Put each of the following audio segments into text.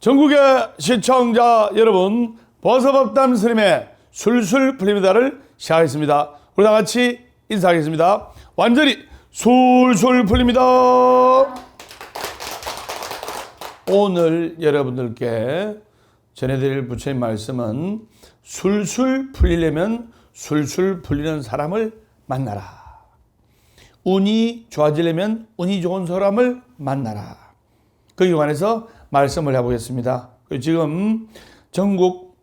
전국의 시청자 여러분, 버섯업담 스님의 술술 풀립니다를 시작하겠습니다. 우리 다 같이 인사하겠습니다. 완전히 술술 풀립니다. 오늘 여러분들께 전해드릴 부처님 말씀은 술술 풀리려면 술술 풀리는 사람을 만나라. 운이 좋아지려면 운이 좋은 사람을 만나라. 거기에 관해서 말씀을 해보겠습니다. 지금 전국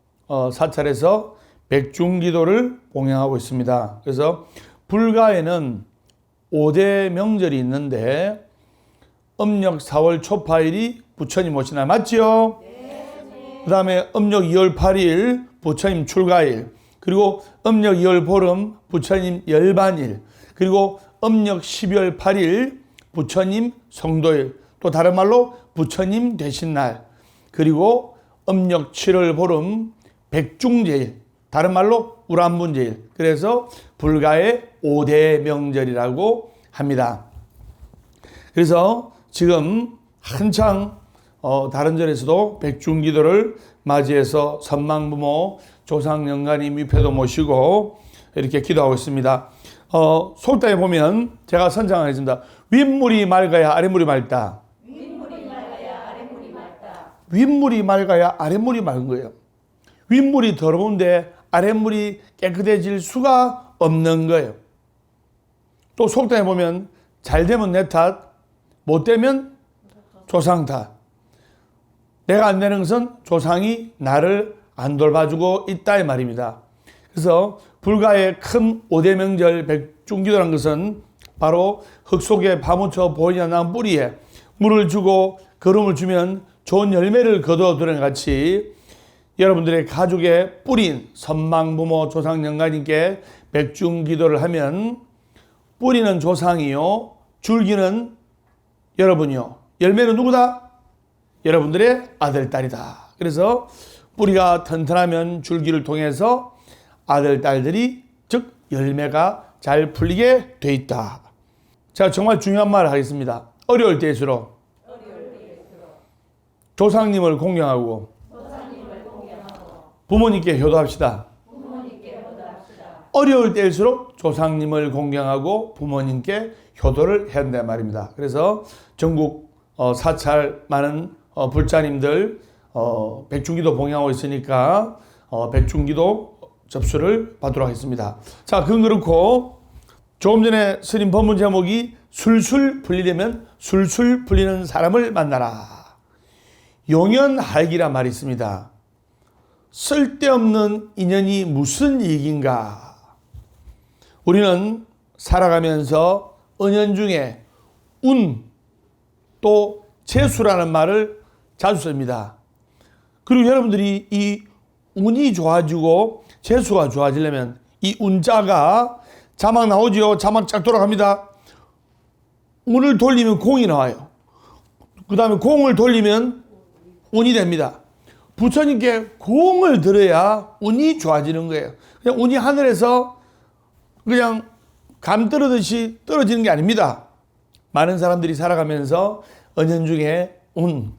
사찰에서 백중기도를 봉행하고 있습니다. 그래서 불가에는 5대 명절이 있는데 음력 4월 초파일이 부처님 오신 날 맞지요? 네. 그 다음에 음력 2월 8일 부처님 출가일, 그리고 음력 2월 보름 부처님 열반일, 그리고 음력 12월 8일 부처님 성도일, 또 다른 말로 부처님 되신 날, 그리고 음력 7월 보름 백중제일, 다른 말로 우람분제일. 그래서 불가의 5대 명절이라고 합니다. 그래서 지금 한창 다른 절에서도 백중기도를 맞이해서 선망부모, 조상영가님 위패도 모시고 이렇게 기도하고 있습니다. 속담에 보면 제가 선창하겠습니다. 윗물이 맑아야 아랫물이 맑다. 윗물이 맑아야 아랫물이 맑다. 윗물이 맑아야 아랫물이 맑은 거예요. 윗물이 더러운데 아랫물이 깨끗해질 수가 없는 거예요. 또 속담에 보면 잘 되면 내 탓, 못 되면 조상 탓. 내가 안 되는 것은 조상이 나를 안 돌봐주고 있다 이 말입니다. 그래서 불가의 큰 5대 명절 백중기도라는 것은 바로 흙 속에 파묻혀 보이지 않는 뿌리에 물을 주고 거름을 주면 좋은 열매를 거두어두는 같이 여러분들의 가족의 뿌린 선망부모 조상영가님께 백중기도를 하면 뿌리는 조상이요, 줄기는 여러분이요, 열매는 누구다? 여러분들의 아들, 딸이다. 그래서 뿌리가 튼튼하면 줄기를 통해서 아들, 딸들이 즉 열매가 잘 풀리게 돼 있다. 제가 정말 중요한 말을 하겠습니다. 어려울 때일수록 조상님을 공경하고 부모님께 효도합시다. 어려울 때일수록 조상님을 공경하고 부모님께 효도를 해야 한다는 말입니다. 그래서 전국 사찰 많은 불자님들 백중기도 봉행하고 있으니까 백중기도 접수를 받도록 하겠습니다. 자, 그건 그렇고 조금 전에 스님 법문 제목이 술술 풀리려면 술술 풀리는 사람을 만나라. 용연하기란 말이 있습니다. 쓸데없는 인연이 무슨 이익인가? 우리는 살아가면서 은연중에 운, 또 재수라는 말을 자주 씁니다. 그리고 여러분들이 이 운이 좋아지고 재수가 좋아지려면 이 운자가 자막 나오죠. 자막 쫙 돌아갑니다. 운을 돌리면 공이 나와요. 그 다음에 공을 돌리면 운이 됩니다. 부처님께 공을 들어야 운이 좋아지는 거예요. 그냥 운이 하늘에서 그냥 감 떨어듯이 떨어지는 게 아닙니다. 많은 사람들이 살아가면서 은연중에 운,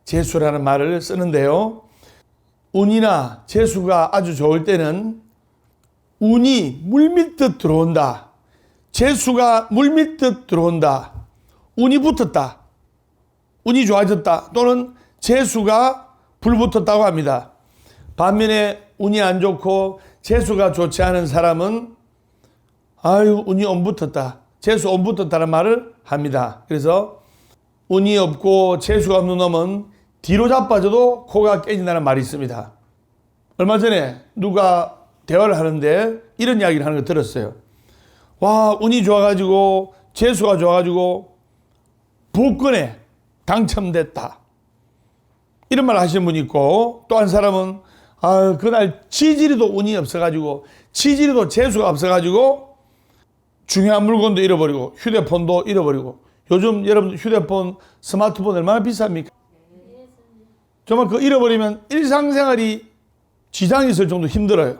재수라는 말을 쓰는데요. 운이나 재수가 아주 좋을 때는 운이 물밀듯 들어온다. 재수가 물밀듯 들어온다. 운이 붙었다. 운이 좋아졌다. 또는 재수가 불붙었다고 합니다. 반면에 운이 안 좋고 재수가 좋지 않은 사람은 아유, 운이 안 붙었다. 재수 안 붙었다는 말을 합니다. 그래서 운이 없고 재수가 없는 놈은 뒤로 자빠져도 코가 깨진다는 말이 있습니다. 얼마 전에 누가 대화를 하는데 이런 이야기를 하는 거 들었어요. 와, 운이 좋아가지고 재수가 좋아가지고 복권에 당첨됐다. 이런 말 하시는 분이 있고, 또 한 사람은 그날 지지리도 운이 없어가지고 지지리도 재수가 없어가지고 중요한 물건도 잃어버리고 휴대폰도 잃어버리고. 요즘 여러분 휴대폰, 스마트폰 얼마나 비쌉니까? 정말 그 잃어버리면 일상생활이 지장이 있을 정도 힘들어요.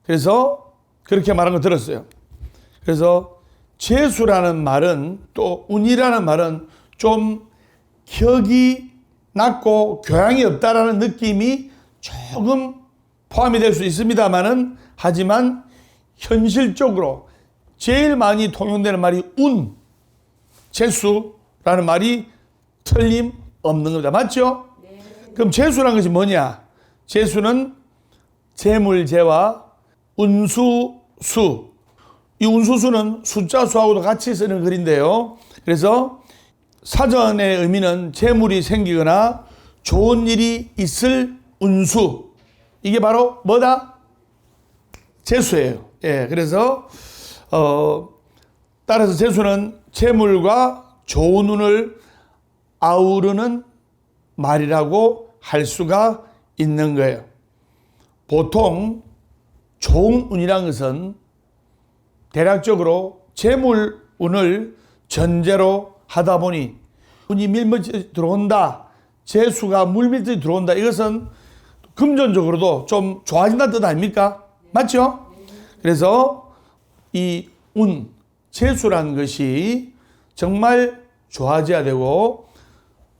그래서 그렇게 말한 거 들었어요. 그래서 재수라는 말은, 또 운이라는 말은 좀 격이 낮고 교양이 없다라는 느낌이 조금 포함이 될 수 있습니다만은, 하지만 현실적으로 제일 많이 통용되는 말이 운, 재수라는 말이 틀림없는 겁니다. 맞죠? 네. 그럼 재수라는 것이 뭐냐? 재수는 재물재와 운수수. 이 운수수는 숫자 수하고도 같이 쓰는 글인데요. 그래서 사전의 의미는 재물이 생기거나 좋은 일이 있을 운수. 이게 바로 뭐다? 재수예요. 예, 그래서 따라서 재수는 재물과 좋은 운을 아우르는 말이라고 할 수가 있는 거예요. 보통 좋은 운이라는 것은 대략적으로 재물 운을 전제로 하다 보니 운이 밀물이 들어온다, 재수가 물밀이 들어온다, 이것은 금전적으로도 좀 좋아진다는 뜻 아닙니까? 맞죠? 그래서 이 운, 재수라는 것이 정말 좋아져야 되고,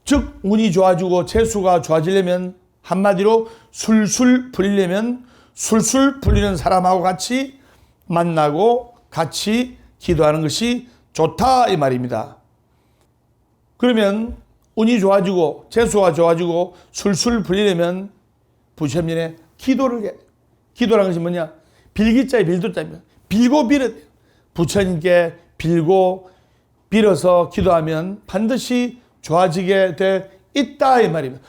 즉 운이 좋아지고 재수가 좋아지려면 한마디로 술술 풀리려면 술술 풀리는 사람하고 같이 만나고 같이 기도하는 것이 좋다 이 말입니다. 그러면 운이 좋아지고 재수가 좋아지고 술술 풀리려면 부처님의 기도를 해. 기도라는 것이 뭐냐? 빌기자에 빌도자입니다. 빌고 빌어야 돼요. 부처님께 빌고 빌어서 기도하면 반드시 좋아지게 돼 있다 이 말입니다.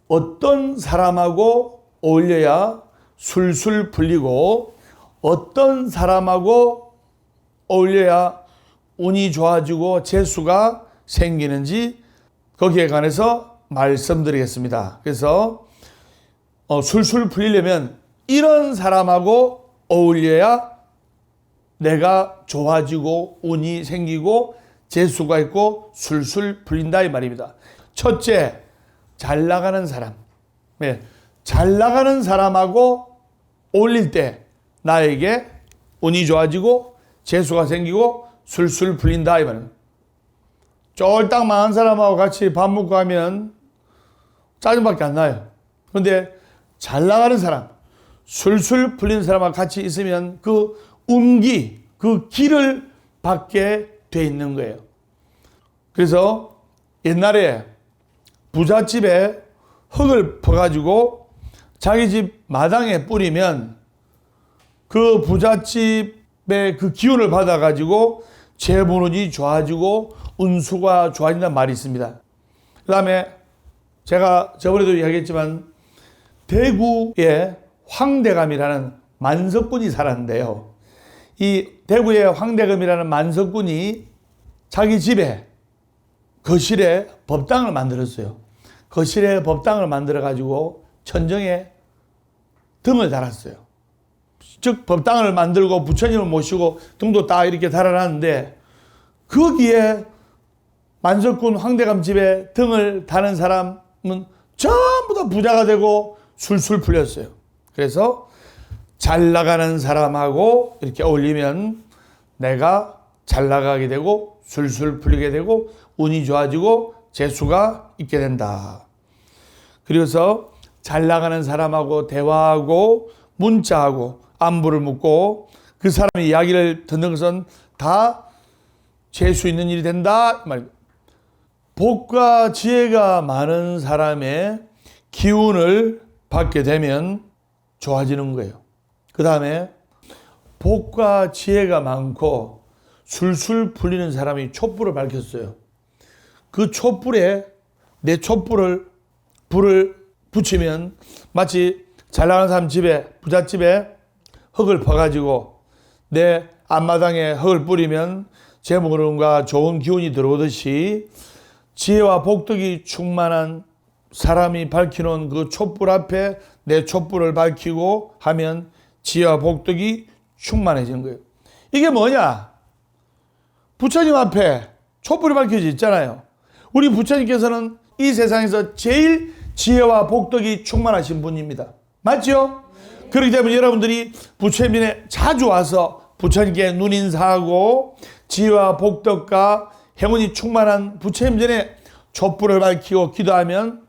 어떤 사람하고 어울려야 술술 풀리고 어떤 사람하고 어울려야 운이 좋아지고 재수가 생기는지 거기에 관해서 말씀드리겠습니다. 그래서 술술 풀리려면 이런 사람하고 어울려야 내가 좋아지고 운이 생기고 재수가 있고 술술 풀린다 이 말입니다. 첫째, 잘 나가는 사람. 네. 잘 나가는 사람하고 어울릴 때 나에게 운이 좋아지고 재수가 생기고 술술 풀린다 이 말입니다. 쫄딱 망한 사람하고 같이 밥 먹고 하면 짜증밖에 안 나요. 그런데 잘 나가는 사람, 술술 풀리는 사람하고 같이 있으면 그 운기, 그 기를 받게 돼 있는 거예요. 그래서 옛날에 부잣집에 흙을 퍼가지고 자기 집 마당에 뿌리면 그 부잣집의 그 기운을 받아가지고 재물운이 좋아지고 운수가 좋아진다는 말이 있습니다. 그 다음에 제가 저번에도 이야기했지만 대구에 황대감이라는 만석군이 살았는데요. 이 대구의 황대감이라는 만석군이 자기 집에 거실에 법당을 만들었어요. 거실에 법당을 만들어가지고 천정에 등을 달았어요. 즉 법당을 만들고 부처님을 모시고 등도 딱 이렇게 달아놨는데 거기에 만석군 황대감 집에 등을 다는 사람은 전부 다 부자가 되고 술술 풀렸어요. 그래서 잘 나가는 사람하고 이렇게 어울리면 내가 잘 나가게 되고 술술 풀리게 되고 운이 좋아지고 재수가 있게 된다. 그래서 잘 나가는 사람하고 대화하고 문자하고 안부를 묻고 그 사람의 이야기를 듣는 것은 다 재수 있는 일이 된다. 복과 지혜가 많은 사람의 기운을 받게 되면 좋아지는 거예요. 그 다음에 복과 지혜가 많고 술술 풀리는 사람이 촛불을 밝혔어요. 그 촛불에 내 촛불을 불을 붙이면 마치 잘 나가는 사람 집에 부잣집에 흙을 퍼가지고 내 앞마당에 흙을 뿌리면 재물운과 좋은 기운이 들어오듯이 지혜와 복덕이 충만한 사람이 밝혀놓은 그 촛불 앞에 내 촛불을 밝히고 하면 지혜와 복덕이 충만해지는 거예요. 이게 뭐냐? 부처님 앞에 촛불이 밝혀져 있잖아요. 우리 부처님께서는 이 세상에서 제일 지혜와 복덕이 충만하신 분입니다. 맞죠? 그렇기 때문에 여러분들이 부처님에 자주 와서 부처님께 눈인사하고 지혜와 복덕과 행운이 충만한 부처님 전에 촛불을 밝히고 기도하면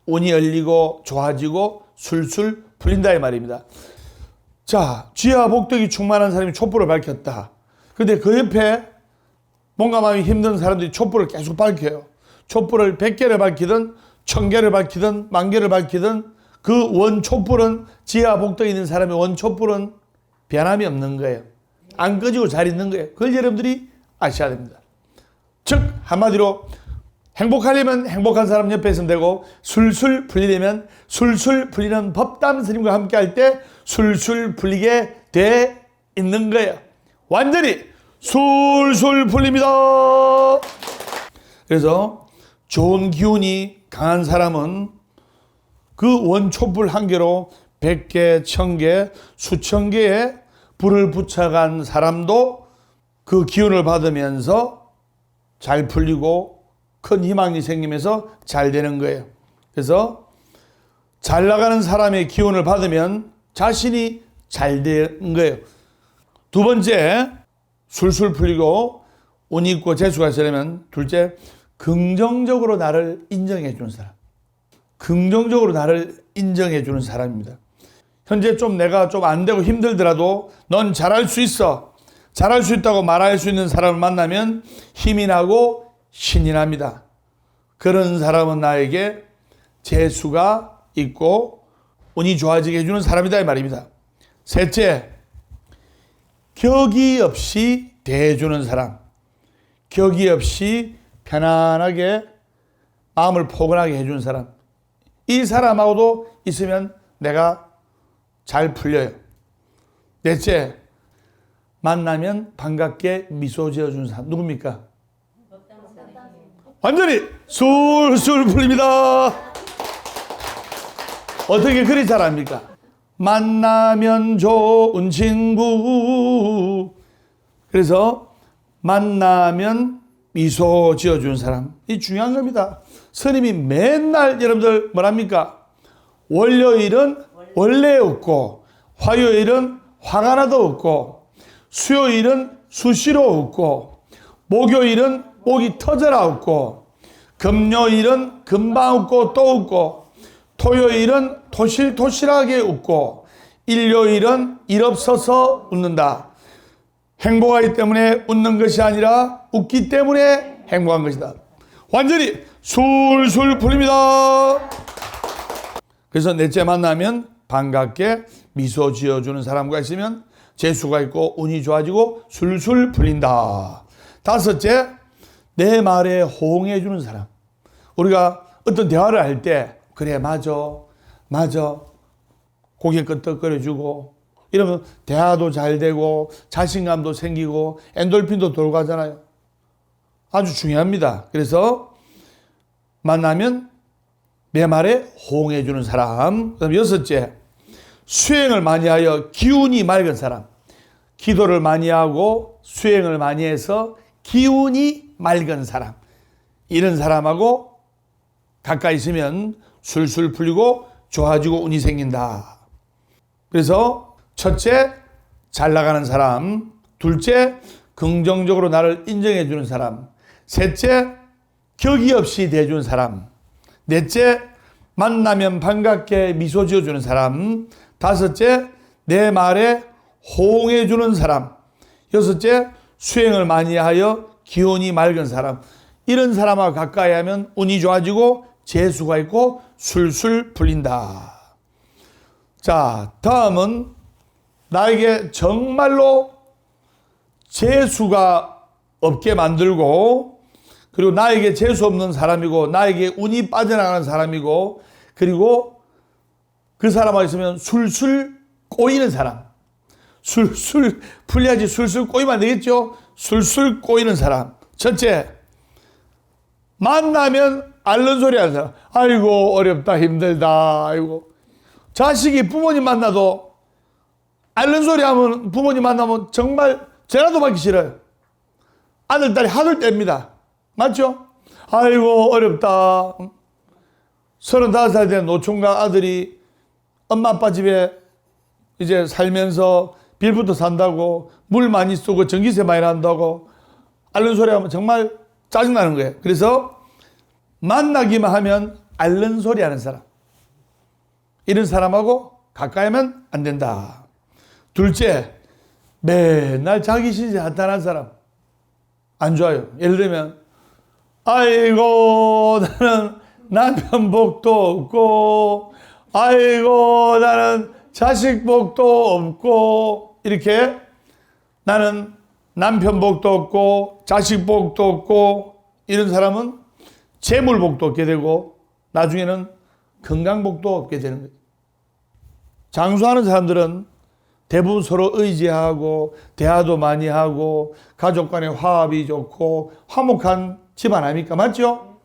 운이 열리고 좋아지고 술술 풀린다 이 말입니다. 자, 지혜와 복덕이 충만한 사람이 촛불을 밝혔다. 근데 그 옆에 뭔가 마음이 힘든 사람들이 촛불을 계속 밝혀요. 촛불을 100개를 밝히든 1000개를 밝히든 10,000개를 밝히든 그 원 촛불은, 지혜와 복덕이 있는 사람의 원 촛불은 변함이 없는 거예요. 안 꺼지고 잘 있는 거예요. 그걸 여러분들이 아셔야 됩니다. 즉 한마디로 행복하려면 행복한 사람 옆에 있으면 되고, 술술 풀리려면 술술 풀리는 법담 스님과 함께 할 때 술술 풀리게 돼 있는 거예요. 완전히 술술 풀립니다. 그래서 좋은 기운이 강한 사람은 그 원촛불 한 개로 100개, 1000개, 수천 개의 불을 붙여간 사람도 그 기운을 받으면서 잘 풀리고 큰 희망이 생기면서 잘 되는 거예요. 그래서 잘 나가는 사람의 기운을 받으면 자신이 잘 되는 거예요. 두 번째, 술술 풀리고 운이 있고 재수가 있으려면, 둘째, 긍정적으로 나를 인정해 주는 사람. 긍정적으로 나를 인정해 주는 사람입니다. 현재 좀 내가 좀 안 되고 힘들더라도 넌 잘할 수 있어, 잘할 수 있다고 말할 수 있는 사람을 만나면 힘이 나고 신이 납니다. 그런 사람은 나에게 재수가 있고 운이 좋아지게 해주는 사람이다 이 말입니다. 셋째, 격이 없이 대해주는 사람. 격이 없이 편안하게 마음을 포근하게 해주는 사람. 이 사람하고도 있으면 내가 잘 풀려요. 넷째, 만나면 반갑게 미소 지어주는 사람. 누굽니까? 완전히 술술 풀립니다. 어떻게 그리 잘합니까? 만나면 좋은 친구. 그래서 만나면 미소 지어주는 사람. 이 중요한 겁니다. 스님이 맨날 여러분들 뭐랍니까? 월요일은 원래 없고, 화요일은 화가 나도 없고, 수요일은 수시로 없고, 목요일은 목이 터져라 없고, 금요일은 금방 웃고 또 웃고, 토요일은 토실토실하게 웃고, 일요일은 일 없어서 웃는다. 행복하기 때문에 웃는 것이 아니라 웃기 때문에 행복한 것이다. 완전히 술술 풀립니다. 그래서 넷째, 만나면 반갑게 미소 지어주는 사람과 있으면 재수가 있고 운이 좋아지고 술술 풀린다. 다섯째, 내 말에 호응해 주는 사람. 우리가 어떤 대화를 할 때 그래 맞아 고개 끄덕거려주고 이러면 대화도 잘 되고 자신감도 생기고 엔돌핀도 돌고 하잖아요. 아주 중요합니다. 그래서 만나면 내 말에 호응해 주는 사람. 그다음 여섯째, 수행을 많이 하여 기운이 맑은 사람. 기도를 많이 하고 수행을 많이 해서 기운이 맑은 사람. 이런 사람하고 가까이 있으면 술술 풀리고 좋아지고 운이 생긴다. 그래서 첫째, 잘 나가는 사람. 둘째, 긍정적으로 나를 인정해 주는 사람. 셋째, 격이 없이 대해주는 사람. 넷째, 만나면 반갑게 미소 지어주는 사람. 다섯째, 내 말에 호응해 주는 사람. 여섯째, 수행을 많이 하여 기운이 맑은 사람. 이런 사람하고 가까이 하면 운이 좋아지고 재수가 있고 술술 풀린다. 자, 다음은 나에게 정말로 재수가 없게 만들고, 그리고 나에게 재수 없는 사람이고 나에게 운이 빠져나가는 사람이고, 그리고 그 사람하고 있으면 술술 꼬이는 사람. 술술 풀려야지 술술 꼬이면 안 되겠죠? 술술 꼬이는 사람. 첫째, 만나면 앓는 소리 하는 사람. 아이고 어렵다 힘들다. 아이고, 자식이 부모님 만나도 앓는 소리 하면, 부모님 만나면 정말 전화도 받기 싫어요. 아들 딸이 하늘 뗍니다. 맞죠? 아이고 어렵다. 35살 된 노총각 아들이 엄마 아빠 집에 이제 살면서 빌부터 산다고, 물 많이 쓰고 전기세 많이 난다고 앓는 소리 하면 정말 짜증나는 거예요. 그래서 만나기만 하면 앓는 소리 하는 사람. 이런 사람하고 가까이 하면 안 된다. 둘째, 맨날 자기 신세 한탄한 사람. 안 좋아요. 예를 들면, 아이고, 나는 남편 복도 없고, 아이고, 나는 자식 복도 없고, 이렇게 나는 남편 복도 없고, 자식 복도 없고, 이런 사람은 재물 복도 없게 되고, 나중에는 건강 복도 없게 되는 거예요. 장수하는 사람들은 대부분 서로 의지하고, 대화도 많이 하고, 가족 간의 화합이 좋고, 화목한 집안 아닙니까? 맞죠?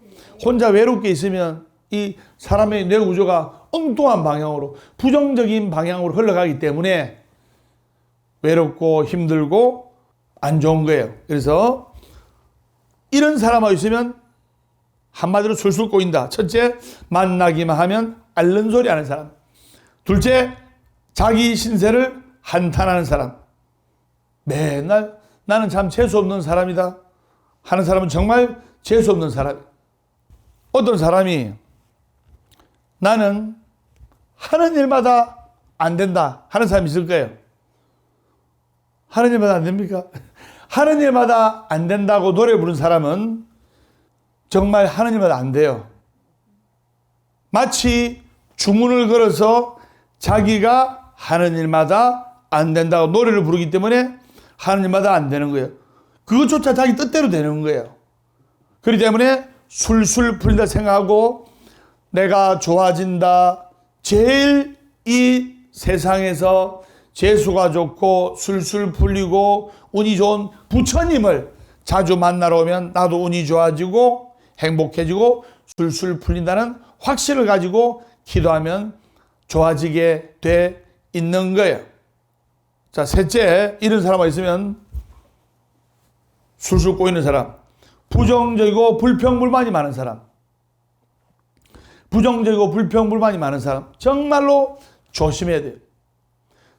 혼자 외롭게 있으면 이 사람의 뇌 구조가 엉뚱한 방향으로, 부정적인 방향으로 흘러가기 때문에 외롭고 힘들고 안 좋은 거예요. 그래서 이런 사람하고 있으면 한마디로 술술 꼬인다. 첫째, 만나기만 하면 앓는 소리 하는 사람. 둘째, 자기 신세를 한탄하는 사람. 맨날 나는 참 재수없는 사람이다 하는 사람은 정말 재수없는 사람. 어떤 사람이 나는 하는 일마다 안 된다 하는 사람이 있을 거예요. 하는 일마다 안 됩니까? 하는 일마다 안 된다고 노래 부른 사람은 정말 하는 일마다 안 돼요. 마치 주문을 걸어서 자기가 하는 일마다 안 된다고 노래를 부르기 때문에 하는 일마다 안 되는 거예요. 그것조차 자기 뜻대로 되는 거예요. 그렇기 때문에 술술 풀린다 생각하고 내가 좋아진다. 제일 이 세상에서 재수가 좋고 술술 풀리고 운이 좋은 부처님을 자주 만나러 오면 나도 운이 좋아지고 행복해지고 술술 풀린다는 확신을 가지고 기도하면 좋아지게 돼 있는 거예요. 자, 셋째, 이런 사람이 있으면 술술 꼬이는 사람. 부정적이고 불평불만이 많은 사람. 부정적이고 불평불만이 많은 사람. 정말로 조심해야 돼요.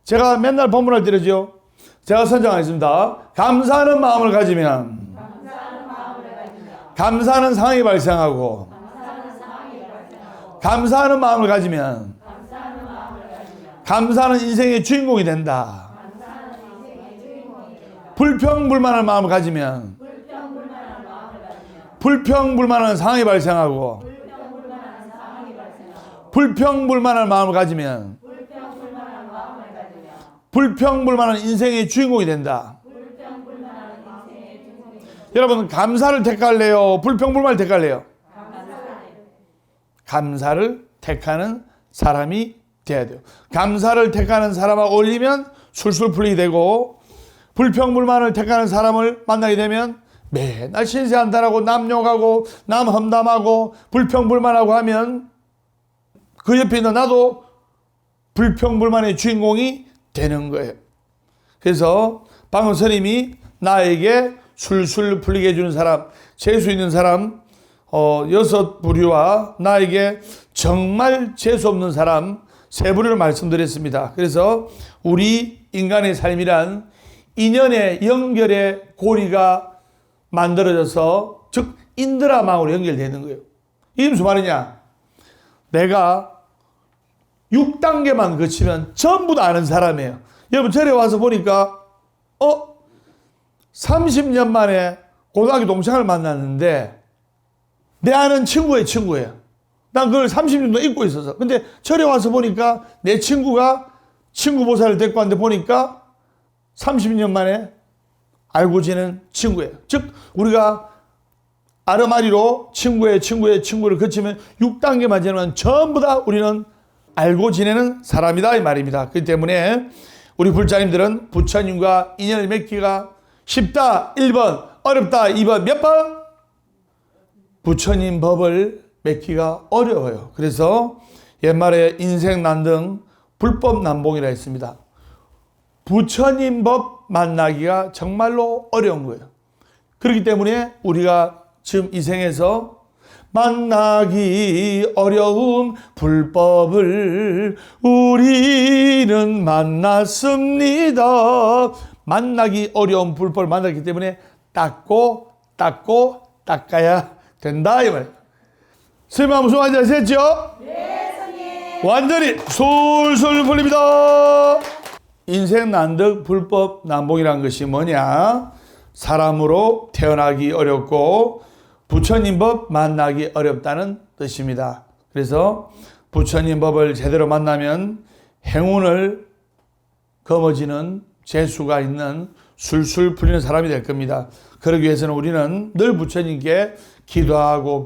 제가 맨날 본문을 드리죠. 제가 선정하겠습니다. 감사하는 마음을 가지면 감사하는 상황이 발생하고 감사하는 마음을 가지면 감사하는 인생의 주인공이 된다. 불평불만한 마음을 가지면 불평불만한 상황이 발생하고 불평불만한 마음을 가지면 불평불만한 인생의 주인공이 된다. 여러분, 감사를 택할래요? 불평불만을 택할래요? 감사를 택하는 사람이 돼야 돼요. 감사를 택하는 사람하고 어울리면 술술 풀리게 되고, 불평불만을 택하는 사람을 만나게 되면 맨날 신세한탄하고 남 욕하고 남 험담하고 불평불만하고 하면 그 옆에 있는 나도 불평불만의 주인공이 되는 거예요. 그래서 방금 스님이 나에게 술술 풀리게 해주는 사람, 재수 있는 사람 6부류와 나에게 정말 재수 없는 사람 3부류를 말씀드렸습니다. 그래서 우리 인간의 삶이란 인연의 연결의 고리가 만들어져서, 즉 인드라망으로 연결되는 거예요. 이게 무슨 말이냐? 내가 6단계만 거치면 전부 다 아는 사람이에요. 여러분, 절에 와서 보니까 30년 만에 고등학교 동창을 만났는데 내 아는 친구의 친구예요. 난 그걸 30년도 잊고 있어서. 근데 절에 와서 보니까 내 친구가 친구 보살을 데리고 왔는데 보니까 30년 만에 알고 지낸 친구예요. 즉 우리가 아르마리로 친구의 친구를 거치면 6단계만 지나면 전부 다 우리는 알고 지내는 사람이다 이 말입니다. 그렇기 때문에 우리 불자님들은 부처님과 인연을 맺기가 쉽다 1번, 어렵다 2번, 몇 번? 부처님 법을 맺기가 어려워요. 그래서 옛말에 인생 난등 불법 난봉이라 했습니다. 부처님 법 만나기가 정말로 어려운 거예요. 그렇기 때문에 우리가 지금 이 생에서 만나기 어려운 불법을 우리는 만났습니다. 만나기 어려운 불법을 만났기 때문에 닦고 닦아야 된다 이 말이에요. 선생님 무슨 말인지 아시겠죠? 네, 선생님. 완전히 솔솔 풀립니다. 인생 난득 불법 난봉이라는 것이 뭐냐? 사람으로 태어나기 어렵고 부처님 법 만나기 어렵다는 뜻입니다. 그래서 부처님 법을 제대로 만나면 행운을 거머쥐는 재수가 있는 술술 풀리는 사람이 될 겁니다. 그러기 위해서는 우리는 늘 부처님께 기도하고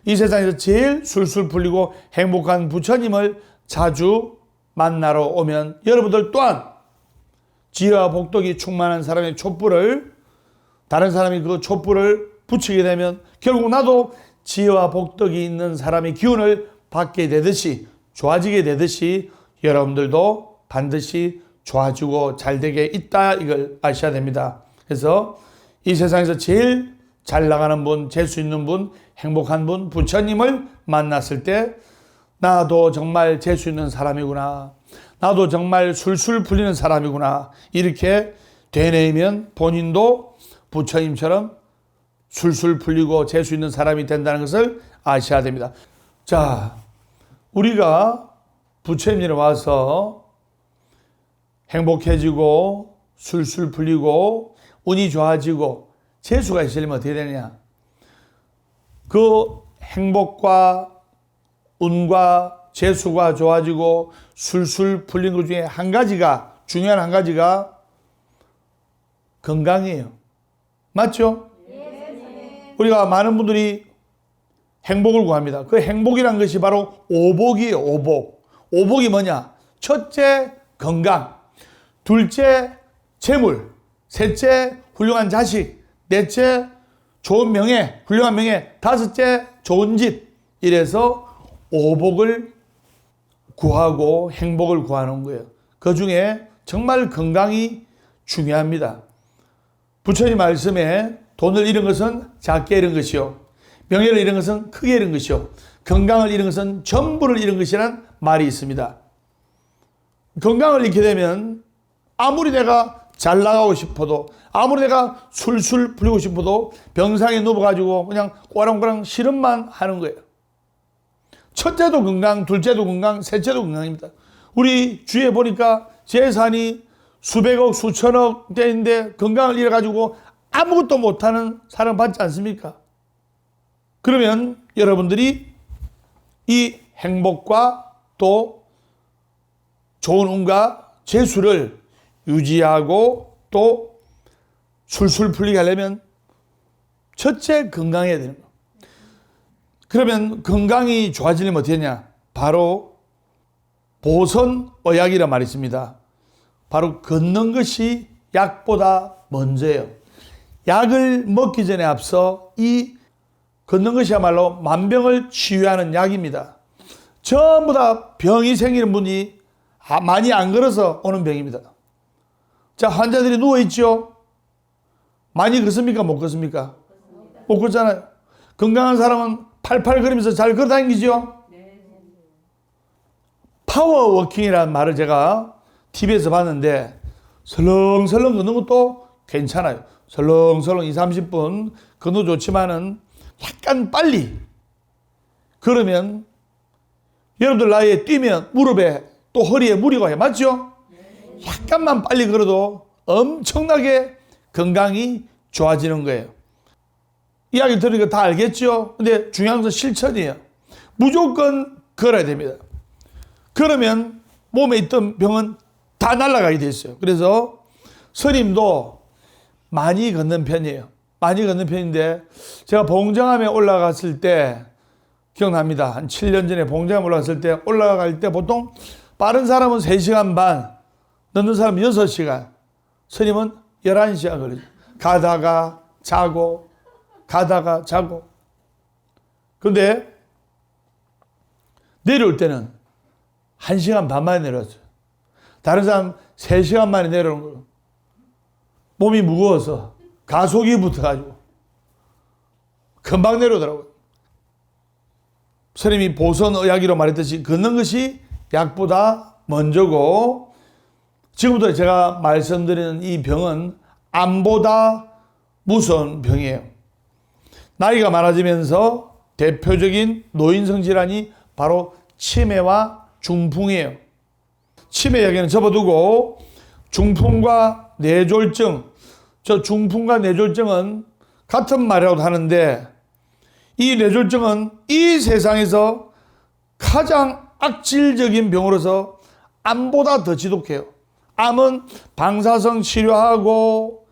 이 세상에서 제일 술술 풀리고 행복한 부처님을 자주 만나러 오면 여러분들 또한 지혜와 복덕이 충만한 사람의 촛불을 다른 사람이 그 촛불을 붙이게 되면 결국 나도 지혜와 복덕이 있는 사람의 기운을 받게 되듯이 좋아지게 되듯이 여러분들도 반드시 좋아지고 잘되게 있다, 이걸 아셔야 됩니다. 그래서 이 세상에서 제일 잘 나가는 분, 재수 있는 분, 행복한 분, 부처님을 만났을 때 나도 정말 재수 있는 사람이구나, 나도 정말 술술 풀리는 사람이구나, 이렇게 되뇌이면 본인도 부처님처럼 술술 풀리고 재수 있는 사람이 된다는 것을 아셔야 됩니다. 자, 우리가 부처님이 와서 행복해지고 술술 풀리고 운이 좋아지고 재수가 있으려면 어떻게 되느냐? 그 행복과 운과 재수가 좋아지고 술술 풀린 것 중에 한 가지가, 중요한 한 가지가 건강이에요. 맞죠? 우리가 많은 분들이 행복을 구합니다. 그 행복이란 것이 바로 오복이에요. 오복이 뭐냐? 첫째 건강, 둘째 재물, 셋째 훌륭한 자식, 넷째 좋은 명예, 훌륭한 명예, 다섯째 좋은 집. 이래서 오복을 구하고 행복을 구하는 거예요. 그 중에 정말 건강이 중요합니다. 부처님 말씀에 돈을 잃은 것은 작게 잃은 것이요, 명예를 잃은 것은 크게 잃은 것이요, 건강을 잃은 것은 전부를 잃은 것이라는 말이 있습니다. 건강을 잃게 되면 아무리 내가 잘 나가고 싶어도, 아무리 내가 술술 풀리고 싶어도 병상에 누워가지고 그냥 꼬랑꼬랑 씨름만 하는 거예요. 첫째도 건강, 둘째도 건강, 셋째도 건강입니다. 우리 주위에 보니까 재산이 수백억, 수천억 대인데 건강을 잃어가지고 아무것도 못하는 사람 받지 않습니까? 그러면 여러분들이 이 행복과 또 좋은 운과 재수를 유지하고 또 술술 풀리게 하려면 첫째 건강해야 되는 거예요. 그러면 건강이 좋아지려면 어떻게 하냐? 바로 보선의약이란 말이 있습니다. 바로 걷는 것이 약보다 먼저예요. 약을 먹기 전에 앞서 이 걷는 것이야말로 만병을 치유하는 약입니다. 전부 다 병이 생기는 분이 많이 안 걸어서 오는 병입니다. 자, 환자들이 누워있죠? 많이 걷습니까? 못 걷습니까? 못 걷잖아요. 건강한 사람은 팔팔 걸으면서 잘 걸어 다니죠? 파워워킹이라는 말을 제가 TV에서 봤는데 설렁설렁 걷는 것도 괜찮아요. 설렁설렁 20, 30분 걷는 좋지만은 약간 빨리 그러면 여러분들 나이에 뛰면 무릎에 또 허리에 무리가 와요. 맞죠? 약간만 빨리 걸어도 엄청나게 건강이 좋아지는 거예요. 이야기 들으니까 다 알겠죠? 근데 중요한 것은 실천이에요. 무조건 걸어야 됩니다. 그러면 몸에 있던 병은 다 날아가게 돼 있어요. 그래서 스님도 많이 걷는 편이에요. 많이 걷는 편인데 제가 봉정암에 올라갔을 때 기억납니다. 한 7년 전에 봉정암 올라갔을 때 올라갈 때 보통 빠른 사람은 3시간 반, 늦는 사람은 6시간, 스님은 11시간 걸리죠. 가다가 자고 가다가 자고. 그런데 내려올 때는 1시간 반 만에 내려왔어요. 다른 사람 3시간 만에 내려오는 거예요. 몸이 무거워서 가속이 붙어가지고 금방 내려오더라고요. 스님이 보선의학이로 말했듯이 걷는 것이 약보다 먼저고, 지금부터 제가 말씀드리는 이 병은 암보다 무서운 병이에요. 나이가 많아지면서 대표적인 노인성 질환이 바로 치매와 중풍이에요. 치매 이야기는 접어두고 중풍과 뇌졸중, 저 중풍과 뇌졸중은 같은 말이라고 하는데 이 뇌졸중은 이 세상에서 가장 악질적인 병으로서 암보다 더 지독해요. 암은 방사성 치료하고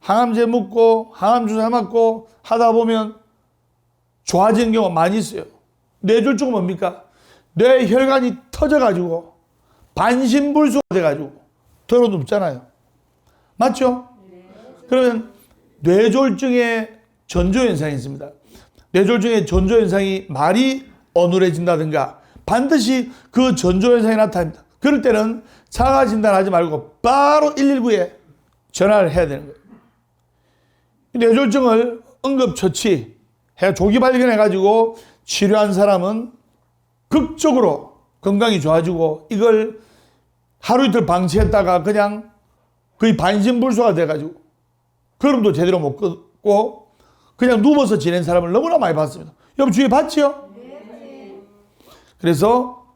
항암제 묻고 항암주사 맞고 하다 보면 좋아지는 경우가 많이 있어요. 뇌졸중은 뭡니까? 뇌혈관이 터져가지고 반신불수가 돼가지고 더러 눕잖아요. 맞죠? 그러면 뇌졸중의 전조현상이 있습니다. 뇌졸중의 전조현상이 말이 어눌해진다든가 반드시 그 전조현상이 나타납니다. 그럴 때는 자가 진단하지 말고 바로 119에 전화를 해야 되는 거예요. 뇌졸중을 응급처치, 조기 발견해가지고 치료한 사람은 극적으로 건강이 좋아지고 이걸 하루 이틀 방치했다가 그냥 거의 반신불수가 돼가지고 걸음도 제대로 못 걷고 그냥 누워서 지낸 사람을 너무나 많이 봤습니다. 여러분 주위에 봤지요? 그래서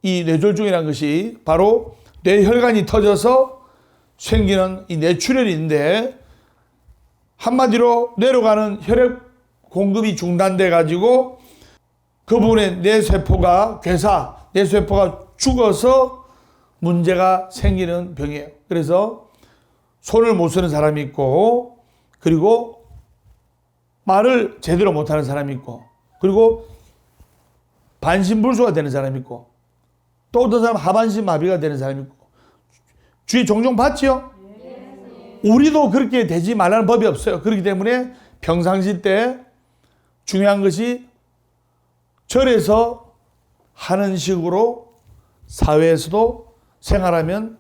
이 뇌졸중이라는 것이 바로 뇌혈관이 터져서 생기는 이 뇌출혈이 있는데 한마디로 뇌로 가는 혈액 공급이 중단돼 가지고 그 부분에 뇌세포가 뇌세포가 죽어서 문제가 생기는 병이에요. 그래서 손을 못 쓰는 사람이 있고 그리고 말을 제대로 못하는 사람이 있고 그리고 반신불수가 되는 사람이 있고 또 어떤 사람은 하반신 마비가 되는 사람이 있고 주위 종종 봤지요? 우리도 그렇게 되지 말라는 법이 없어요. 그렇기 때문에 평상시 때 중요한 것이 절에서 하는 식으로 사회에서도 생활하면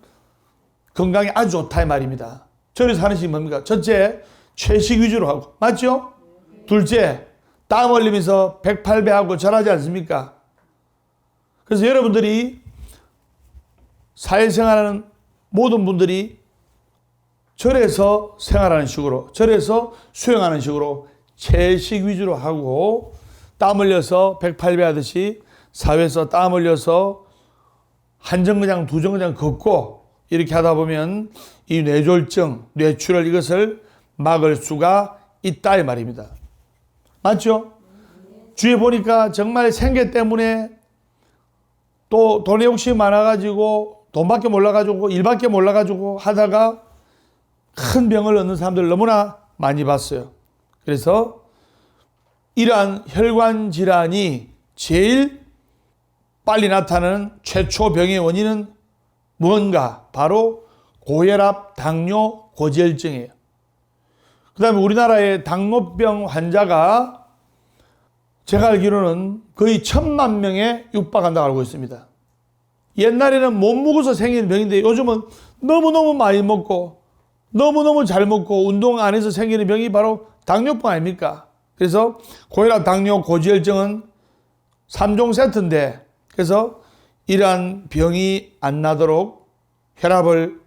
건강에 아주 좋다 이 말입니다. 절에서 하는 식이 뭡니까? 첫째, 채식 위주로 하고 맞죠? 둘째, 땀 흘리면서 108배하고 절하지 않습니까? 그래서 여러분들이 사회생활하는 모든 분들이 절에서 생활하는 식으로 절에서 수행하는 식으로 채식 위주로 하고 땀 흘려서 108배 하듯이 사회에서 땀 흘려서 한 정거장 두 정거장 걷고 이렇게 하다 보면 이 뇌졸중, 뇌출혈 이것을 막을 수가 있다 이 말입니다. 맞죠? 주위에 보니까 정말 생계 때문에 또 돈에 욕심이 많아가지고 돈밖에 몰라가지고 일밖에 몰라가지고 하다가 큰 병을 얻는 사람들 너무나 많이 봤어요. 그래서 이러한 혈관 질환이 제일 빨리 나타나는 최초 병의 원인은 무언가? 바로 고혈압, 당뇨, 고지혈증이에요. 그 다음에 우리나라의 당뇨병 환자가 제가 알기로는 거의 1,000만 명에 육박한다고 알고 있습니다. 옛날에는 못 먹어서 생기는 병인데 요즘은 너무너무 많이 먹고 너무너무 잘 먹고 운동 안 해서 생기는 병이 바로 당뇨병 아닙니까? 그래서 고혈압, 당뇨, 고지혈증은 3종 세트인데 그래서 이러한 병이 안 나도록 혈압을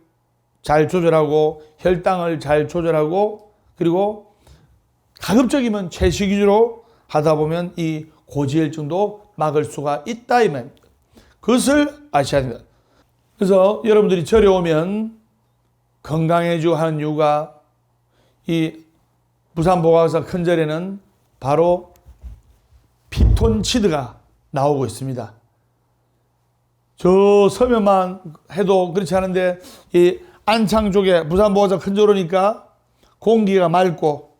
잘 조절하고 혈당을 잘 조절하고 그리고 가급적이면 채식 위주로 하다 보면 이 고지혈증도 막을 수가 있다 이 말입니다. 그것을 아셔야 됩니다. 그래서 여러분들이 절에 오면 건강해지고 하는 이유가 이 부산보각사 큰절에는 바로 피톤치드가 나오고 있습니다. 저 서면만 해도 그렇지 않은데 이 안창 쪽에 부산보각사 큰절 오니까 공기가 맑고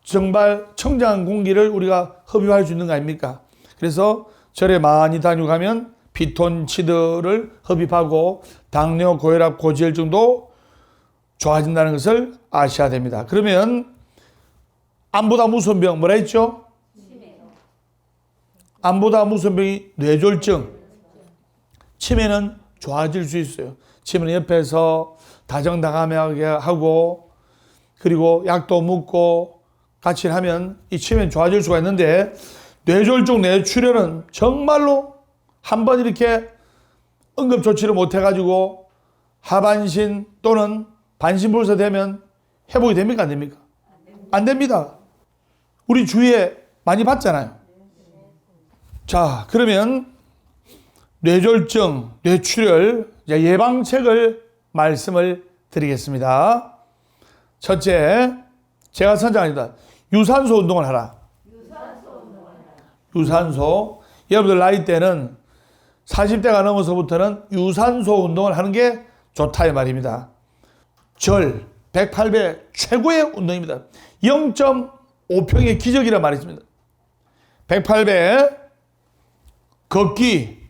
정말 청정한 공기를 우리가 흡입할 수 있는 거 아닙니까? 그래서 절에 많이 다녀가면 피톤치드를 흡입하고 당뇨, 고혈압, 고지혈증도 좋아진다는 것을 아셔야 됩니다. 그러면 암보다 무서운 병 뭐라 했죠? 암보다 무서운 병이 뇌졸중. 치매는 좋아질 수 있어요. 치매는 옆에서 다정다감하게 하고 그리고 약도 묻고 같이 하면 이 치매는 좋아질 수가 있는데 뇌졸중, 뇌출혈은 정말로 한번 이렇게 응급조치를 못해가지고 하반신 또는 반신불수 되면 회복이 됩니까? 안 됩니까? 안 됩니다. 우리 주위에 많이 봤잖아요. 자, 그러면 뇌졸중, 뇌출혈 예방책을 말씀을 드리겠습니다. 첫째, 제가 선정합니다. 유산소 운동을 하라. 유산소. 여러분들 나이 때는 40대가 넘어서부터는 유산소 운동을 하는 게 좋다 이 말입니다. 절, 108배 최고의 운동입니다. 0.5평의 기적이라 말했습니다. 108배, 걷기,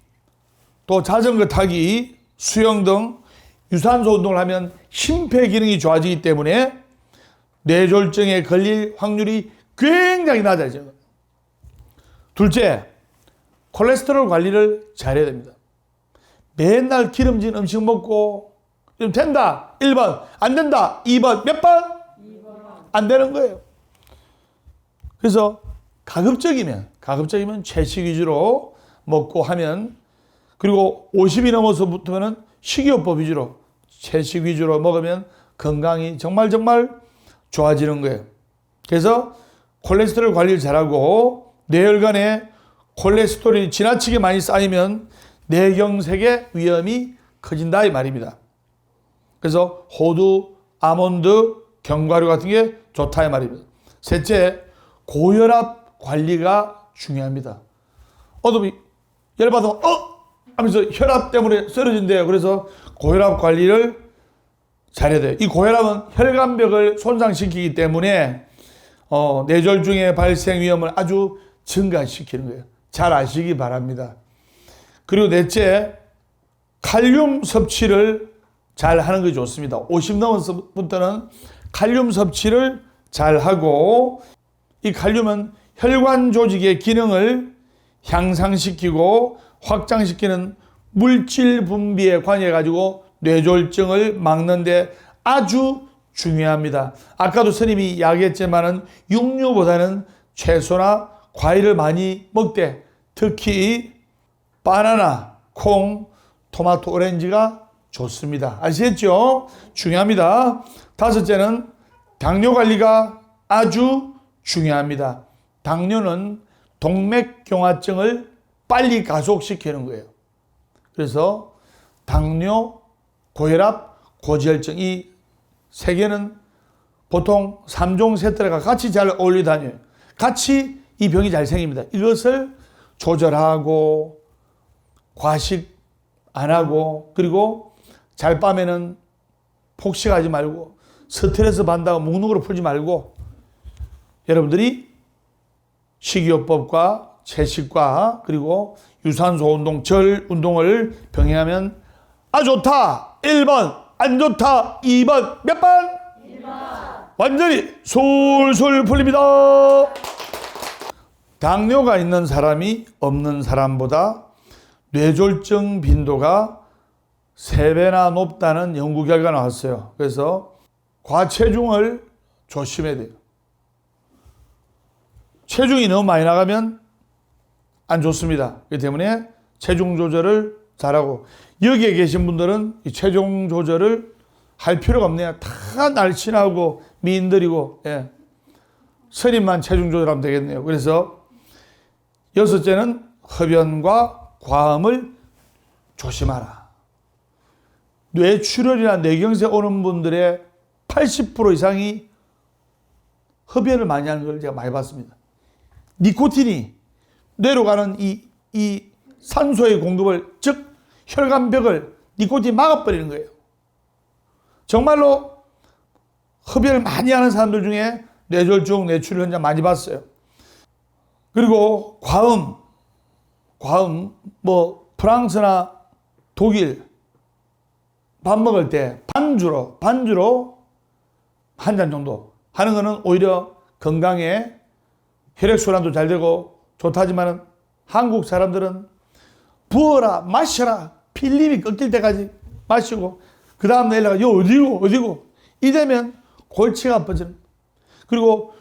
또 자전거 타기, 수영 등 유산소 운동을 하면 심폐 기능이 좋아지기 때문에 뇌졸중에 걸릴 확률이 굉장히 낮아져요. 둘째, 콜레스테롤 관리를 잘해야 됩니다. 맨날 기름진 음식 먹고 좀 된다 1번, 안 된다 2번, 몇 번? 2번. 안 되는 거예요. 그래서 가급적이면 채식 위주로 먹고 하면, 그리고 50이 넘어서부터는 식이요법 위주로 채식 위주로 먹으면 건강이 정말 좋아지는 거예요. 그래서 콜레스테롤 관리를 잘하고 뇌혈관에 콜레스테롤이 지나치게 많이 쌓이면 뇌경색의 위험이 커진다 이 말입니다. 그래서 호두, 아몬드, 견과류 같은 게 좋다 이 말입니다. 셋째, 고혈압 관리가 중요합니다. 어둠이 열받으면 하면서 혈압 때문에 쓰러진대요. 그래서 고혈압 관리를 잘해야 돼요. 이 고혈압은 혈관벽을 손상시키기 때문에 뇌졸중의 발생 위험을 아주 증가시키는 거예요. 잘 아시기 바랍니다. 그리고 넷째, 칼륨 섭취를 잘 하는 것이 좋습니다. 50 넘어서부터는 칼륨 섭취를 잘 하고, 이 칼륨은 혈관 조직의 기능을 향상시키고 확장시키는 물질 분비에 관여해 가지고 뇌졸중을 막는데 아주 중요합니다. 아까도 스님이 이야기했지만은 육류보다는 채소나 과일을 많이 먹되, 특히 바나나, 콩, 토마토, 오렌지가 좋습니다. 아시겠죠? 중요합니다. 다섯째는 당뇨 관리가 아주 중요합니다. 당뇨는 동맥경화증을 빨리 가속시키는 거예요. 그래서 당뇨, 고혈압, 고지혈증 이 세 개는 보통 3종 세트가 같이 잘 어울리다녀요. 같이 이 병이 잘 생깁니다. 이것을 조절하고 과식 안 하고, 그리고 잘 밤에는 폭식하지 말고 스트레스 받는다고 묵묵으로 풀지 말고, 여러분들이 식이요법과 채식과 그리고 유산소 운동, 절 운동을 병행하면 아주 좋다 1번, 안 좋다 2번, 몇 번? 1번. 완전히 술술 풀립니다. 당뇨가 있는 사람이 없는 사람보다 뇌졸중 빈도가 3배나 높다는 연구 결과가 나왔어요. 그래서 과체중을 조심해야 돼요. 체중이 너무 많이 나가면 안 좋습니다. 그렇기 때문에 체중 조절을 잘하고, 여기에 계신 분들은 이 체중 조절을 할 필요가 없네요. 다 날씬하고 미인들이고, 스님만 체중 조절하면 되겠네요. 그래서 여섯째는 흡연과 과음을 조심하라. 뇌출혈이나 뇌경색 오는 분들의 80% 이상이 흡연을 많이 하는 걸 제가 많이 봤습니다. 니코틴이 뇌로 가는 이 산소의 공급을, 즉 혈관벽을 니코틴이 막아버리는 거예요. 정말로 흡연을 많이 하는 사람들 중에 뇌졸중, 뇌출혈 환자 많이 봤어요. 그리고 과음, 프랑스나 독일 밥 먹을 때 반주로 한 잔 정도 하는 거는 오히려 건강에 혈액순환도 잘 되고 좋다지만, 한국 사람들은 부어라 마셔라 필름이 꺾일 때까지 마시고 그 다음 내일 나가 어디고 이되면 골치가 아파지는. 그리고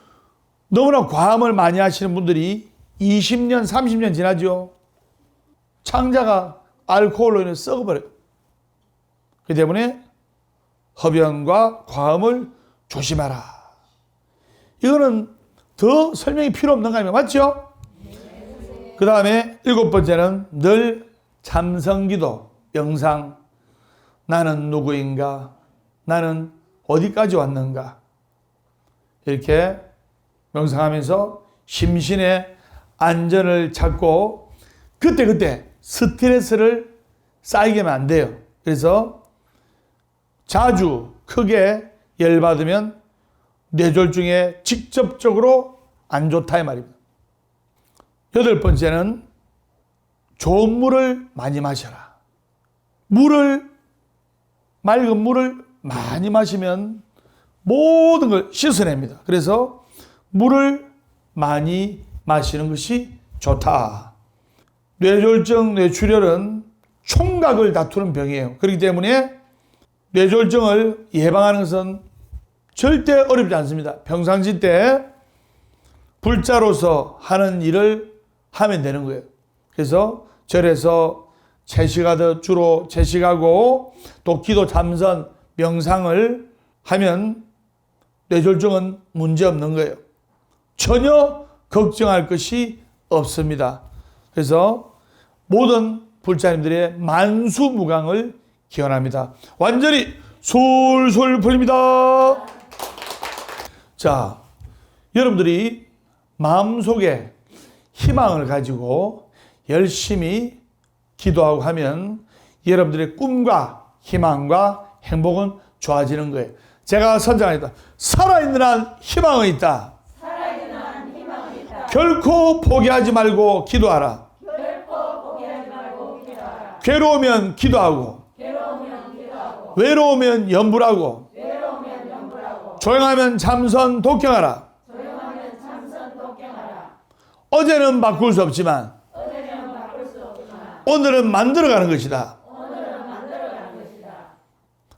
너무나 과음을 많이 하시는 분들이 20년 30년 지나죠. 창자가 알코올로 인해 썩어버려요. 그렇기 때문에 흡연과 과음을 조심하라. 이거는 더 설명이 필요 없는 거 아닙니까? 맞죠? 그 다음에 7번째는 늘 참성기도, 명상. 나는 누구인가? 나는 어디까지 왔는가? 이렇게 명상하면서 심신의 안전을 찾고 그때 스트레스를 쌓이게 하면 안 돼요. 그래서 자주 크게 열받으면 뇌졸중에 직접적으로 안 좋다 이 말입니다. 8번째는 좋은 물을 많이 마셔라. 맑은 물을 많이 마시면 모든 걸 씻어냅니다. 그래서 물을 많이 마시는 것이 좋다. 뇌졸중, 뇌출혈은 총각을 다투는 병이에요. 그렇기 때문에 뇌졸중을 예방하는 것은 절대 어렵지 않습니다. 평상시 때 불자로서 하는 일을 하면 되는 거예요. 그래서 절에서 채식하듯 주로 채식하고 또 기도, 참선, 명상을 하면 뇌졸중은 문제없는 거예요. 전혀 걱정할 것이 없습니다. 그래서 모든 불자님들의 만수무강을 기원합니다. 완전히 솔솔 풀립니다. 자, 여러분들이 마음속에 희망을 가지고 열심히 기도하고 하면 여러분들의 꿈과 희망과 행복은 좋아지는 거예요. 제가 선장했다. 살아있는 한 희망은 있다. 살아있는 한 희망은 있다. 결코 포기하지 말고 기도하라. 결코 포기하지 말고 기도하라. 괴로우면 기도하고 괴로우면 기도하고 외로우면 염불하고 외로우면 염불하고 조용하면 참선 독경하라. 조용하면 참선 독경하라. 어제는 바꿀 수 없지만 어제는 바꿀 수 없지만 오늘은 만들어가는 것이다. 오늘은 만들어가는 것이다.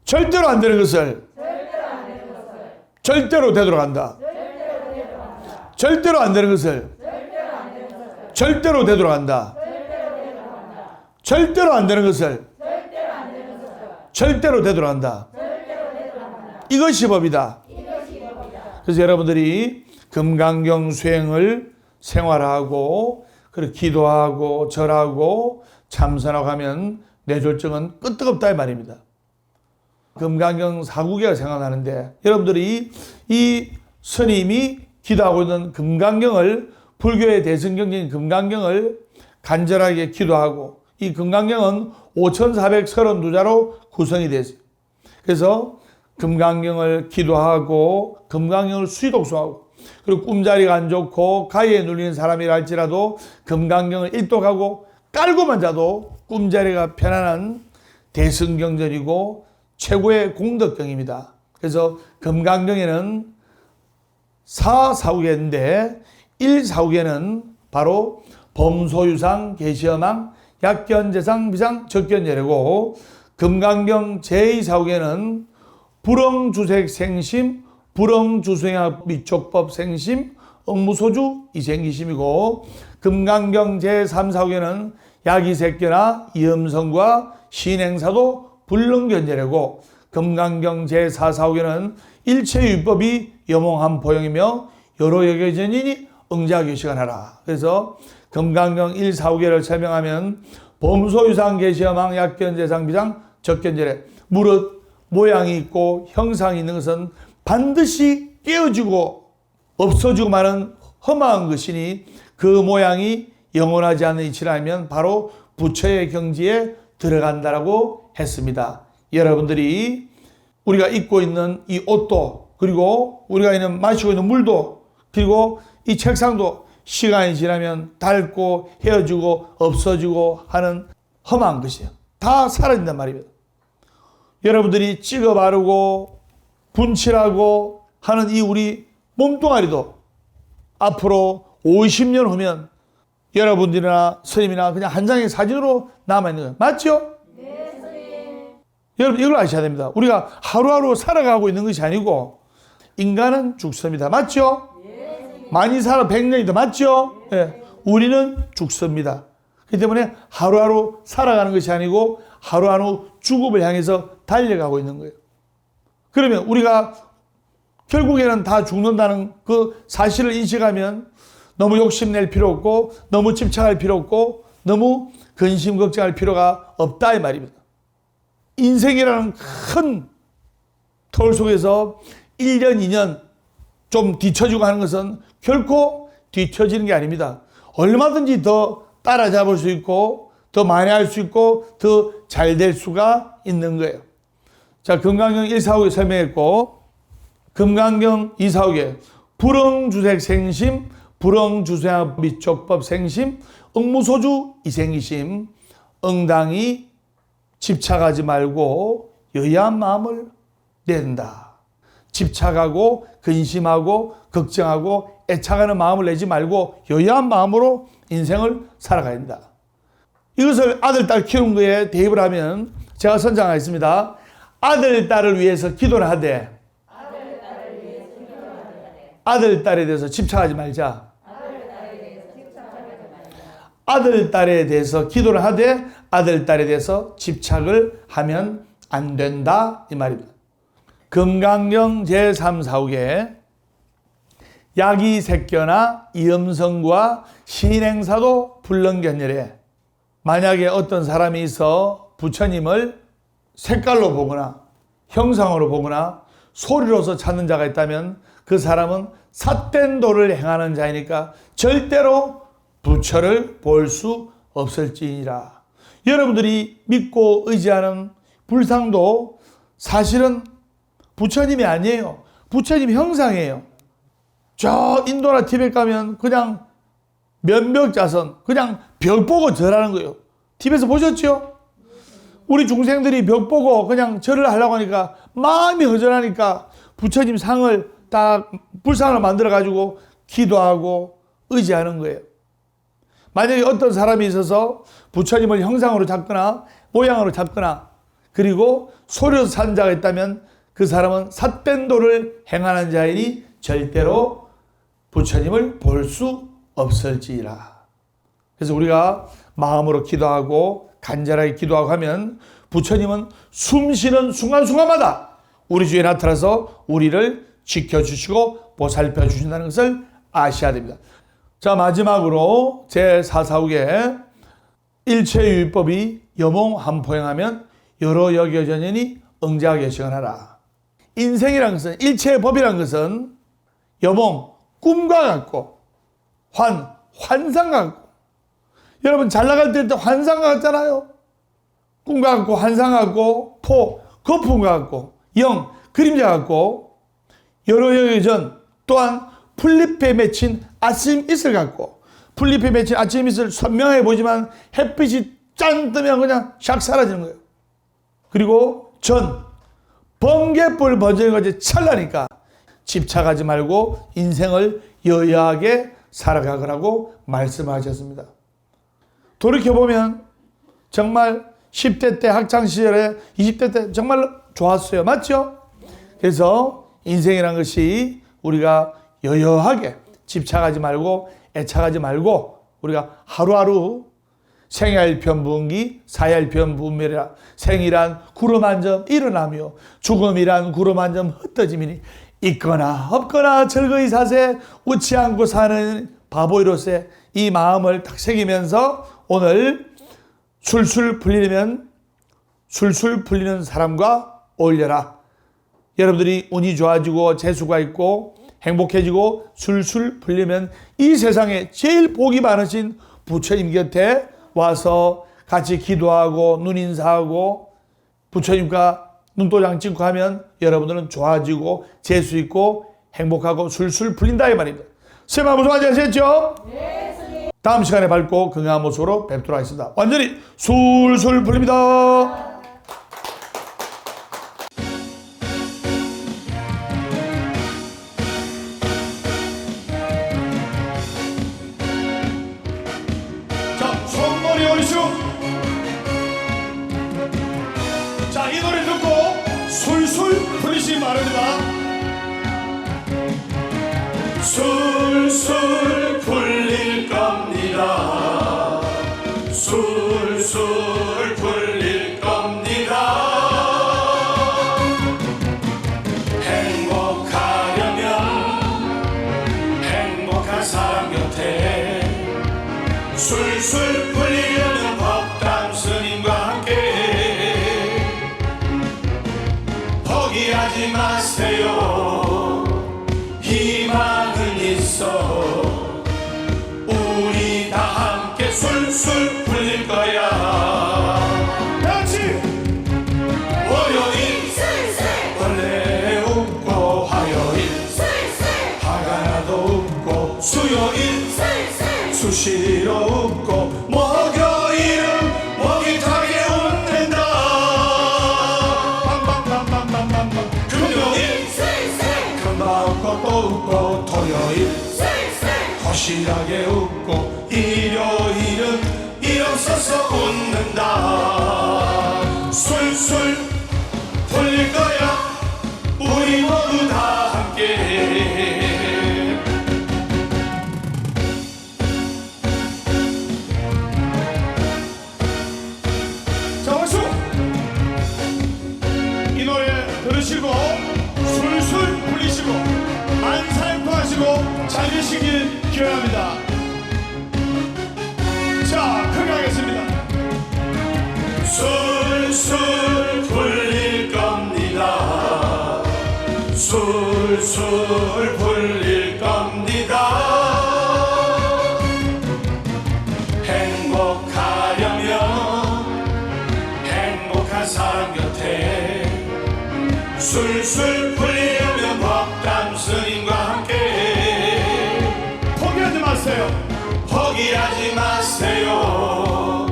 절대로 안 되는 것을 절대로 안 되는 것을 절대로 되도록 한다. 절대로 되돌아간다. 절대로 안 되는 것을 절대로 안 되는 것을 절대로 되도록 한다. 절대로 되돌아간다. 절대로 안 되는 것을 절대로 안 되는 것을 절대로 되도록 한다. 절대로 되돌아간다. 이것이 법이다. 이것이 법이다. 그래서 여러분들이 금강경 수행을 생활하고 그리고 기도하고 절하고 참선하고 하면 뇌졸중은 끄떡없다 이 말입니다. 금강경 4구계가 생각나는데 여러분들이 이 스님이 기도하고 있는 금강경을 불교의 대승경인 금강경을 간절하게 기도하고 이 금강경은 5432자로 구성이 되어 있어요. 그래서 금강경을 기도하고 금강경을 수의독송하고 그리고 꿈자리가 안 좋고 가위에 눌리는 사람이라 할지라도 금강경을 일독하고 깔고만 자도 꿈자리가 편안한 대승경전이고 최고의 공덕경입니다. 그래서 금강경에는 4사후계인데 1사후계는 바로 범소유상, 계시엄왕, 약견재상, 비상, 적견예례고 금강경 제2사후계는 불엉주색 생심, 불엉주생학 미촉법 생심, 억무소주 이생기심이고 금강경 제3사후계는 야기색견화, 이음성과 신행사도 불능견제례고 금강경 제4사후계는 일체유법이 여몽한포용이며 여러 여겨전이니 응자교시간하라. 그래서 금강경 1사후계를 설명하면 범소유상, 계시엄왕, 약견재상, 비상, 적견제례 무릇 모양이 있고 형상이 있는 것은 반드시 깨어지고 없어지고 마는 험한 것이니 그 모양이 영원하지 않는 이치라면 바로 부처의 경지에 들어간다라고 했습니다. 여러분들이 우리가 입고 있는 이 옷도 그리고 우리가 마시고 있는 물도 그리고 이 책상도 시간이 지나면 닳고 헤어지고 없어지고 하는 험한 것이에요. 다 사라진단 말입니다. 여러분들이 찍어 바르고 분칠하고 하는 이 우리 몸뚱아리도 앞으로 50년 후면 여러분들이나 스님이나 그냥 한 장의 사진으로 남아있는 거예요. 맞죠? 네, 스님. 여러분 이걸 아셔야 됩니다. 우리가 하루하루 살아가고 있는 것이 아니고 인간은 죽습니다. 맞죠? 많이 살아 100년이다. 맞죠? 네. 우리는 죽습니다. 그렇기 때문에 하루하루 살아가는 것이 아니고 하루하루 죽음을 향해서 달려가고 있는 거예요. 그러면 우리가 결국에는 다 죽는다는 그 사실을 인식하면 너무 욕심낼 필요 없고 너무 집착할 필요 없고 너무 근심 걱정할 필요가 없다 이 말입니다. 인생이라는 큰 터울 속에서 1년, 2년 좀 뒤처지고 하는 것은 결코 뒤처지는 게 아닙니다. 얼마든지 더 따라잡을 수 있고 더 많이 할 수 있고 더 잘 될 수가 있는 거예요. 자, 금강경 145개 설명했고 금강경 245개 불응주색 생심 불응주세합 미촉법 생심 응무소주 이생이심 응당이 집착하지 말고 여야한 마음을 낸다. 집착하고 근심하고 걱정하고 애착하는 마음을 내지 말고 여야한 마음으로 인생을 살아가야 된다. 이것을 아들, 딸 키우는 거에 대입을 하면 제가 선장하겠습니다. 아들, 딸을 위해서 기도를 하되 아들, 딸에 대해서 집착하지 말자. 아들, 딸에 대해서 기도를 하되 아들, 딸에 대해서 집착을 하면 안 된다 이 말입니다. 금강경 제345개 야기색견나 이음성과 신행사도 불능견열에 만약에 어떤 사람이 있어 부처님을 색깔로 보거나 형상으로 보거나 소리로서 찾는 자가 있다면 그 사람은 삿된 도를 행하는 자이니까 절대로 부처를 볼 수 없을지니라. 여러분들이 믿고 의지하는 불상도 사실은 부처님이 아니에요. 부처님 형상이에요. 저 인도나 티벳 가면 그냥 면벽자선 그냥 벽 보고 절하는 거예요. 티벳에서 보셨죠? 우리 중생들이 벽 보고 그냥 절을 하려고 하니까 마음이 허전하니까 부처님 상을 딱 불상을 만들어 가지고 기도하고 의지하는 거예요. 만약에 어떤 사람이 있어서 부처님을 형상으로 잡거나 모양으로 잡거나 그리고 소리로 사는 자가 있다면 그 사람은 삿된 도를 행하는 자이니 절대로 부처님을 볼 수 없을지라. 그래서 우리가 마음으로 기도하고 간절하게 기도하고 하면 부처님은 숨쉬는 순간순간마다 우리 주위에 나타나서 우리를 지켜주시고 보살펴 주신다는 것을 아셔야 됩니다. 자, 마지막으로 제445개 일체유의법이 여몽한포행하면 여러 여겨전연이 응자하게 시원하라. 인생이라는 것은 일체의 법이라는 것은 여몽 꿈과 같고 환상과 같고 여러분 잘 나갈 때 환상과 같잖아요. 꿈과 같고 환상과 같고 거품과 같고 영 그림자 같고 여러 여겨전 또한 풀잎에 맺힌 아침 이슬 같고 풀잎에 맺힌 아침 이슬 선명해 보이지만 햇빛이 짠 뜨면 그냥 샥 사라지는 거예요. 그리고 번개불 번지는 것이 찰나니까 집착하지 말고 인생을 여야하게 살아가라고 말씀하셨습니다. 돌이켜보면 정말 10대 때 학창시절에 20대 때 정말 좋았어요. 맞죠? 그래서 인생이란 것이 우리가 여여하게 집착하지 말고 애착하지 말고 우리가 하루하루 생활편부응기 사열편부운멸이라. 생이란 구름 한 점 일어나며 죽음이란 구름 한 점 흩어짐이니 있거나 없거나 즐거이 사세 웃지 않고 사는 바보이로세. 이 마음을 딱 새기면서 오늘 술술 풀리면 술술 풀리는 사람과 어울려라. 여러분들이 운이 좋아지고 재수가 있고 행복해지고 술술 풀리면 이 세상에 제일 복이 많으신 부처님 곁에 와서 같이 기도하고 눈인사하고 부처님과 눈도장 찍고 하면 여러분들은 좋아지고 재수 있고 행복하고 술술 풀린다 이 말입니다. 선생님 무슨 말인지 아시겠죠? 네, 스님. 다음 시간에 밝고 건강한 모습으로 뵙도록 하겠습니다. 완전히 술술 풀립니다. 자, 손머리 올리시고. 자, 이 노래 듣고 술술 풀리시기 바랍니다. 술술 풀릴 겁니다. 술술 풀릴 겁니다. 행복하려 술술 풀리려는 법당 스님과 함께 포기하지 마세요. 희망은 있어. 우리 다 함께 술술 풀릴 거야. 같이 월요일 원래 웃고 화요일 화가 나도 웃고 수요일 수시로 웃고 목요일은 목이 타게 웃는다. 금요일 금방 웃고 또 웃고 토요일 거실하게 웃고 일요일은 일어서서 웃는다. 술술 풀릴 거야. 우리 모두 다 함께. 자, 박수! 이 노래 들으시고 술술 풀리시고 안살포하시고 잘 되시길 기원합니다. 자, 크게 하겠습니다. 술술 풀릴 겁니다. 술술 풀릴 겁니다. 행복하려면 행복한 사람 곁에 술술 풀리려면 법당 스님과 함께 포기하지 마세요. 포기하지 마세요.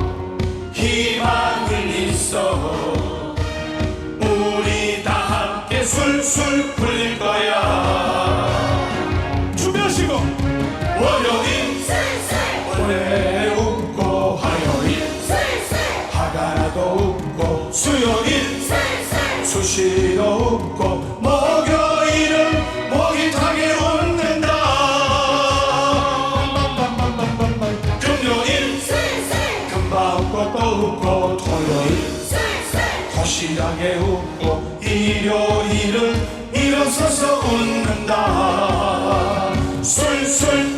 희망은 있어. 우리 다 함께 술술 풀릴 거야. 준비하시고 월요일 원래 웃고 화요일 화가 나도 웃고 수요일 수시로 웃고 목요일은 목이 타게 웃는다. 금요일 금방 웃고 또 웃고 토요일 거실하게 웃고 일요일은 일어서서 웃는다. 술술